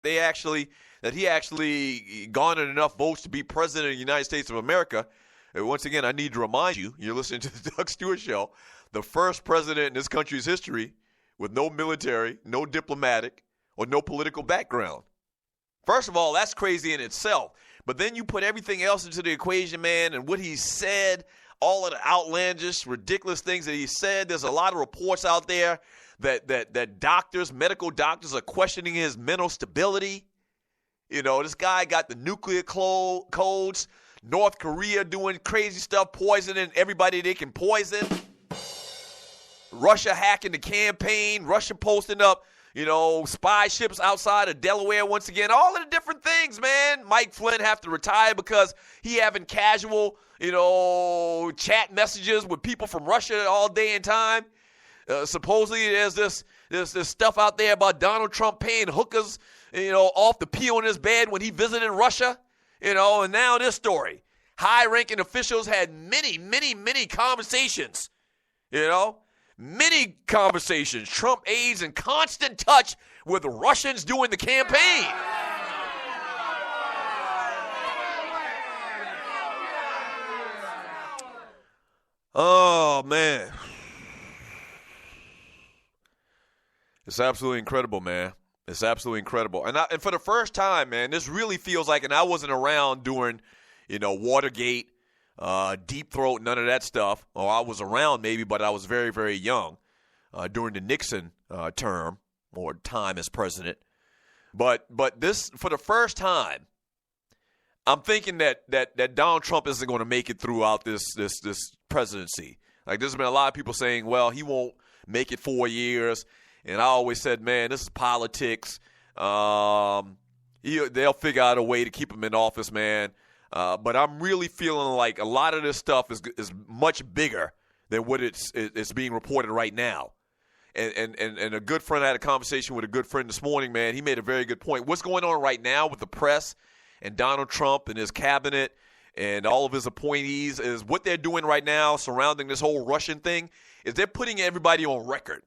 he actually garnered enough votes to be president of the United States of America. And once again, I need to remind you, you're listening to the Doug Stewart Show, the first president in this country's history with no military, no diplomatic, or no political background. First of all, that's crazy in itself. But then you put everything else into the equation, man, and what he said, all of the outlandish, ridiculous things that he said. There's a lot of reports out there that doctors, medical doctors, are questioning his mental stability. You know, this guy got the nuclear codes, North Korea doing crazy stuff, poisoning everybody they can poison. Russia hacking the campaign, Russia posting up, spy ships outside of Delaware once again. All of the different things, man. Mike Flynn have to retire because he having casual, chat messages with people from Russia all day and time. Supposedly there's this stuff out there about Donald Trump paying hookers, off to pee on his bed when he visited Russia. And now this story. High-ranking officials had many, many, many conversations, Many conversations. Trump aides in constant touch with Russians during the campaign. Oh, man. It's absolutely incredible, man. It's absolutely incredible. And for the first time, man, this really feels like, and I wasn't around during, Watergate, Deep Throat, none of that stuff. Or I was around maybe, but I was very, very young during the Nixon term or time as president. But this, for the first time, I'm thinking that Donald Trump isn't going to make it throughout this presidency. Like, there's been a lot of people saying, well, he won't make it 4 years. And I always said, man, this is politics. They'll figure out a way to keep him in office, man. But I'm really feeling like a lot of this stuff is much bigger than what it's being reported right now. And a good friend, I had a conversation with a good friend this morning, man. He made a very good point. What's going on right now with the press and Donald Trump and his cabinet and all of his appointees is what they're doing right now surrounding this whole Russian thing is they're putting everybody on record.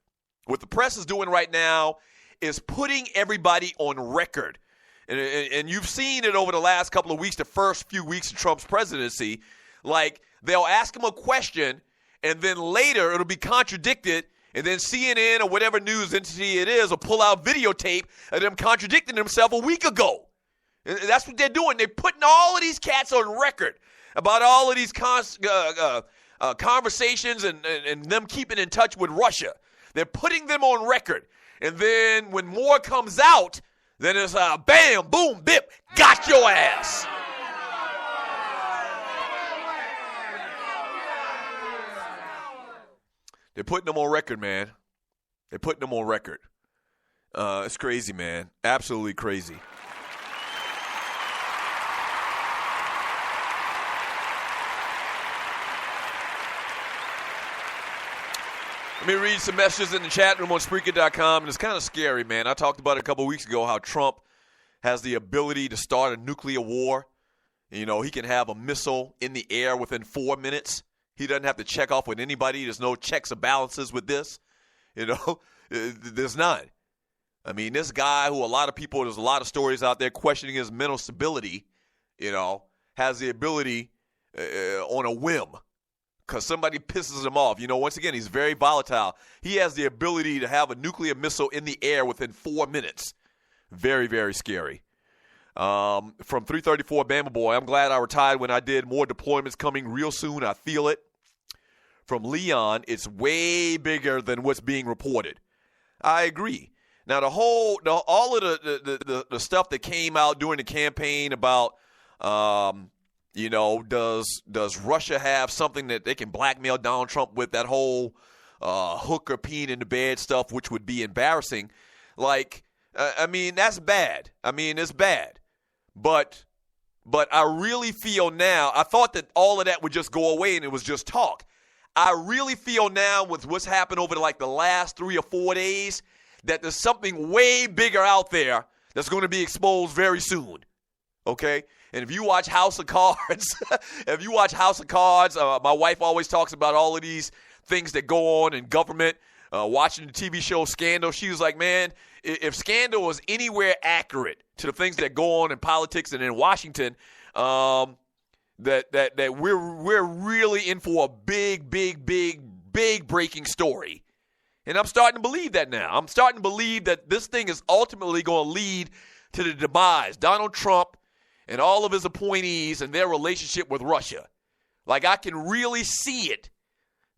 What the press is doing right now is putting everybody on record. And you've seen it over the last couple of weeks, the first few weeks of Trump's presidency. Like, they'll ask him a question, and then later it'll be contradicted, and then CNN or whatever news entity it is will pull out videotape of them contradicting themselves a week ago. And that's what they're doing. They're putting all of these cats on record about all of these conversations and them keeping in touch with Russia. They're putting them on record. And then when more comes out, then it's bam, boom, bip, got your ass. They're putting them on record, man. They're putting them on record. It's crazy, man. Absolutely crazy. Let me read some messages in the chat room on Spreaker.com, and it's kind of scary, man. I talked about it a couple of weeks ago, how Trump has the ability to start a nuclear war. He can have a missile in the air within 4 minutes. He doesn't have to check off with anybody. There's no checks or balances with this. There's none. I mean, this guy who there's a lot of stories out there questioning his mental stability, has the ability on a whim. Because somebody pisses him off. Once again, he's very volatile. He has the ability to have a nuclear missile in the air within 4 minutes. Very, very scary. From 334 Bama Boy, I'm glad I retired when I did. More deployments coming real soon. I feel it. From Leon, it's way bigger than what's being reported. I agree. Now, all of the stuff that came out during the campaign about does Russia have something that they can blackmail Donald Trump with, that whole hooker peeing in the bed stuff, which would be embarrassing. That's bad. It's bad. But I really feel now, I thought that all of that would just go away and it was just talk. I really feel now with what's happened over the last 3 or 4 days that there's something way bigger out there that's going to be exposed very soon. Okay? And if you watch House of Cards, my wife always talks about all of these things that go on in government, watching the TV show Scandal. She was like, man, if scandal is anywhere accurate to the things that go on in politics and in Washington, that we're really in for a big breaking story. And I'm starting to believe that now. I'm starting to believe that this thing is ultimately going to lead to the demise. Donald Trump and all of his appointees and their relationship with Russia. Like, I can really see it.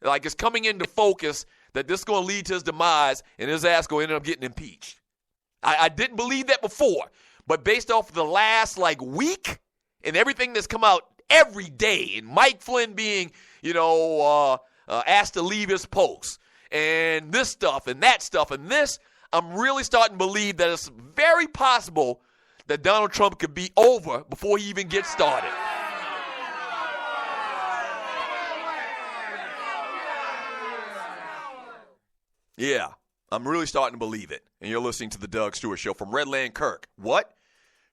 Like, it's coming into focus that this is going to lead to his demise and his ass going to end up getting impeached. I didn't believe that before. But based off of the last, week and everything that's come out every day, and Mike Flynn being, asked to leave his post, and this stuff and that stuff and this, I'm really starting to believe that it's very possible that Donald Trump could be over before he even gets started. Yeah, I'm really starting to believe it. And you're listening to the Doug Stewart Show from Redland Kirk. What?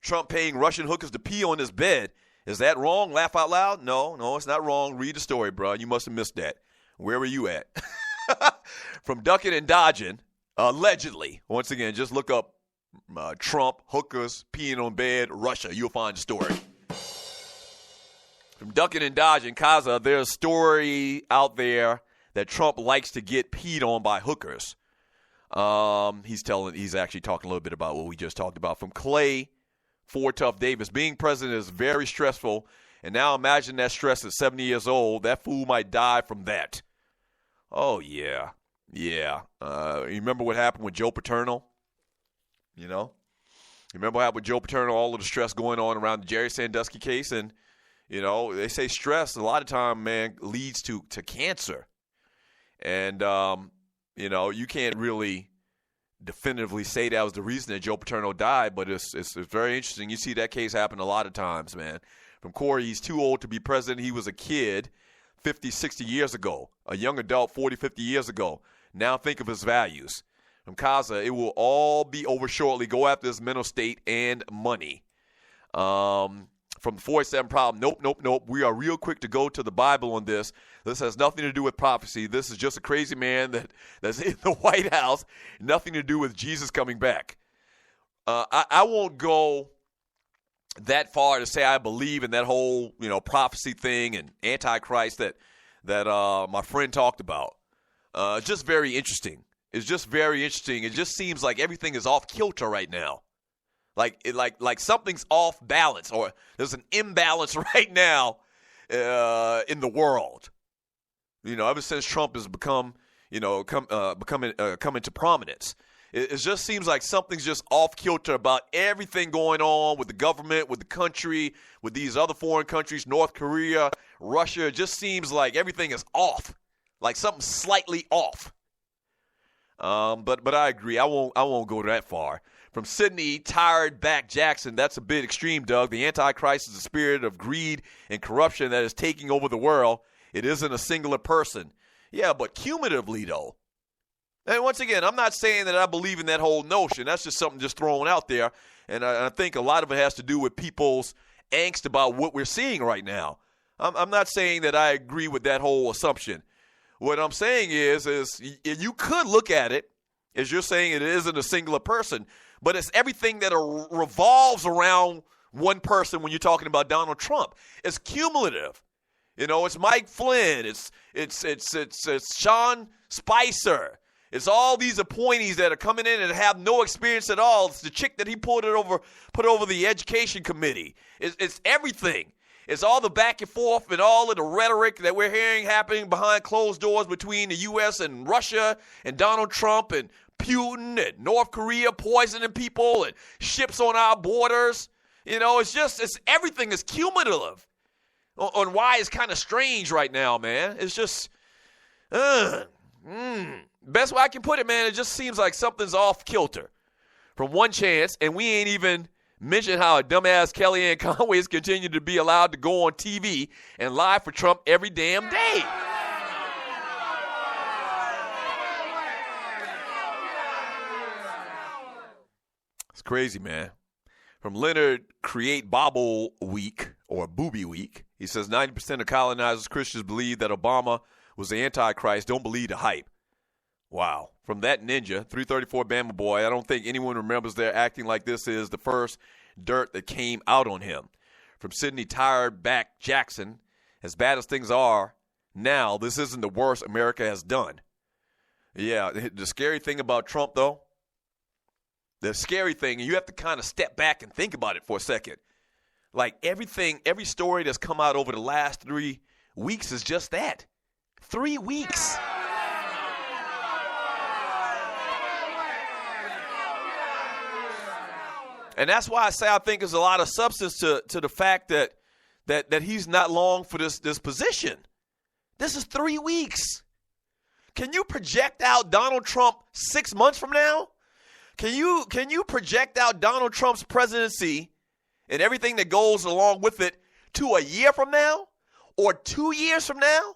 Trump paying Russian hookers to pee on his bed. Is that wrong? Laugh out loud? No, it's not wrong. Read the story, bro. You must have missed that. Where were you at? From ducking and dodging, allegedly. Once again, just look up Trump, hookers, peeing on bed, Russia. You'll find the story. From ducking and dodging, Kaza, there's a story out there that Trump likes to get peed on by hookers. He's actually talking a little bit about what we just talked about. From Clay, Ford Tough Davis, being president is very stressful, and now imagine that stress at 70 years old. That fool might die from that. Oh, yeah. You remember what happened with Joe Paterno? You remember what happened with Joe Paterno, all of the stress going on around the Jerry Sandusky case? And, they say stress a lot of time, man, leads to cancer. And, you can't really definitively say that was the reason that Joe Paterno died, but it's very interesting. You see that case happen a lot of times, man. From Corey, he's too old to be president. He was a kid 50, 60 years ago, a young adult 40, 50 years ago. Now think of his values. From Kaza, it will all be over shortly. Go after his mental state and money. From the 47 problem, nope. We are real quick to go to the Bible on this. This has nothing to do with prophecy. This is just a crazy man that's in the White House. Nothing to do with Jesus coming back. I won't go that far to say I believe in that whole, prophecy thing and Antichrist that my friend talked about. Just very interesting. It's just very interesting. It just seems like everything is off kilter right now. Like something's off balance, or there's an imbalance right now in the world. Ever since Trump has come into prominence, it just seems like something's just off kilter about everything going on with the government, with the country, with these other foreign countries, North Korea, Russia. It just seems like everything is off, like something's slightly off. But I agree. I won't go that far. From Sydney, Tired Back Jackson, that's a bit extreme, Doug. The Antichrist is a spirit of greed and corruption that is taking over the world. It isn't a singular person. Yeah, but cumulatively, though. And once again, I'm not saying that I believe in that whole notion. That's just something just thrown out there. And I think a lot of it has to do with people's angst about what we're seeing right now. I'm not saying that I agree with that whole assumption. What I'm saying is you could look at it as you're saying it isn't a singular person, but it's everything that revolves around one person when you're talking about Donald Trump. It's cumulative. It's Mike Flynn. It's Sean Spicer. It's all these appointees that are coming in and have no experience at all. It's the chick that he put over the education committee. It's everything. It's all the back and forth and all of the rhetoric that we're hearing happening behind closed doors between the U.S. and Russia and Donald Trump and Putin and North Korea poisoning people and ships on our borders. It's everything is cumulative on why it's kind of strange right now, man. It's just, best way I can put it, man, it just seems like something's off kilter from one chance, and we ain't even mentioned how a dumbass Kellyanne Conway has continued to be allowed to go on TV and lie for Trump every damn day. It's crazy, man. From Leonard, create Bobble Week or Booby Week. He says 90% of colonizers, Christians, believe that Obama was the Antichrist. Don't believe the hype. Wow. From that ninja, 334 Bama boy, I don't think anyone remembers their acting like this is the first dirt that came out on him. From Sidney Tired Back Jackson, as bad as things are now, this isn't the worst America has done. Yeah, the scary thing about Trump, though, the scary thing, and you have to kind of step back and think about it for a second. Like everything, every story that's come out over the last 3 weeks is just that. 3 weeks. And that's why I say I think there's a lot of substance to the fact that he's not long for this position. This is 3 weeks. Can you project out Donald Trump 6 months from now? Can you project out Donald Trump's presidency and everything that goes along with it to a year from now? Or 2 years from now?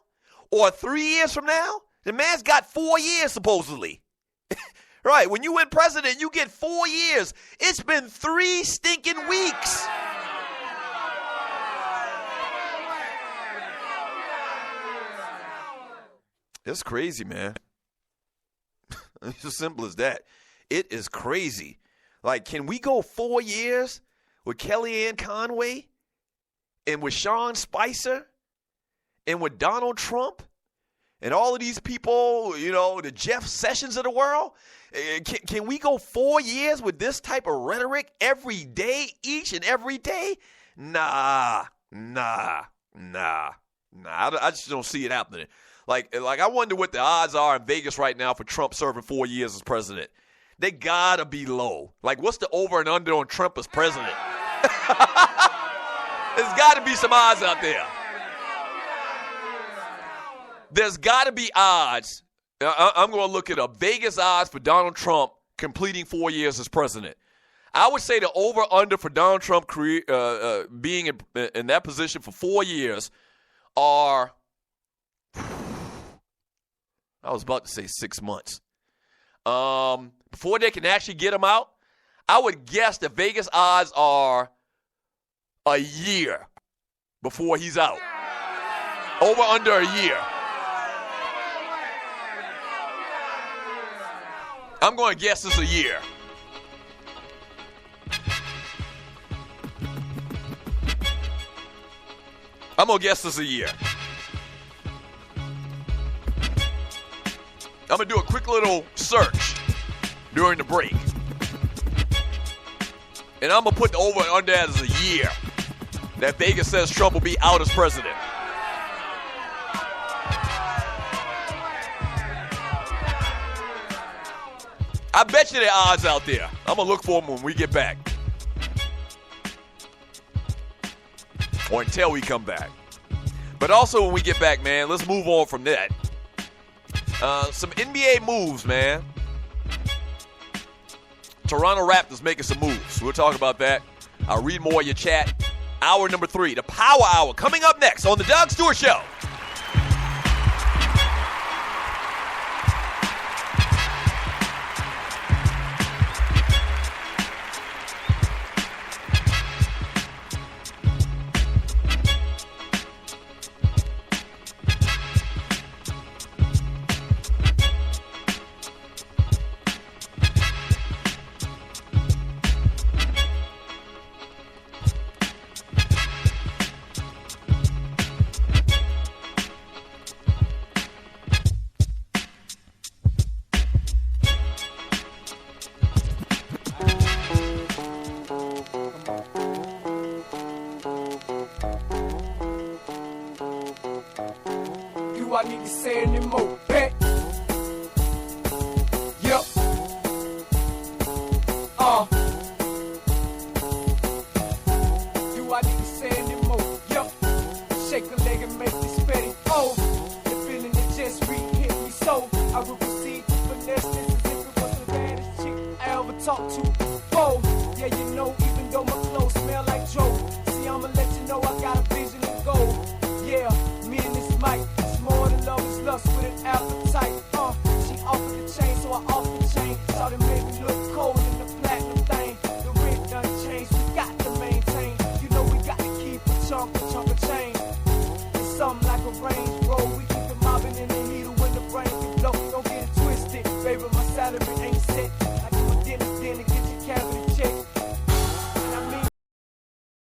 Or 3 years from now? The man's got 4 years, supposedly. Right, when you win president, you get 4 years. It's been 3 stinking weeks. It's crazy, man. It's as simple as that. It is crazy. Like, can we go 4 years with Kellyanne Conway and with Sean Spicer and with Donald Trump and all of these people, you know, the Jeff Sessions of the world? Can we go 4 years with this type of rhetoric every day, each and every day? Nah. I just don't see it happening. Like I wonder what the odds are in Vegas right now for Trump serving 4 years as president. They gotta be low. Like, what's the over and under on Trump as president? There's gotta be some odds out there. There's gotta be odds. I'm going to look at Vegas odds for Donald Trump completing 4 years as president. I would say the over-under for Donald Trump being in that position for 4 years are, I was about to say 6 months. Before they can actually get him out, I would guess the Vegas odds are a year before he's out. Over under a year. I'm going to guess it's a year. I'm going to guess it's a year. I'm going to do a quick little search during the break. And I'm going to put the over and under as a year that Vegas says Trump will be out as president. I bet you there are odds out there. I'm going to look for them when we get back. Or until we come back. But also when we get back, man, let's move on from that. Some NBA moves, man. Toronto Raptors making some moves. We'll talk about that. I'll read more of your chat. Hour number 3, the Power Hour, coming up next on the Doug Stewart Show. I need to say anymore, bet. Yep. Do I need to say anymore? Yep. Shake a leg and make this steady. Oh, the feeling that just re-hit me so I will proceed to finesse this as if it was the baddest chick I ever talked to. Oh, yeah, you know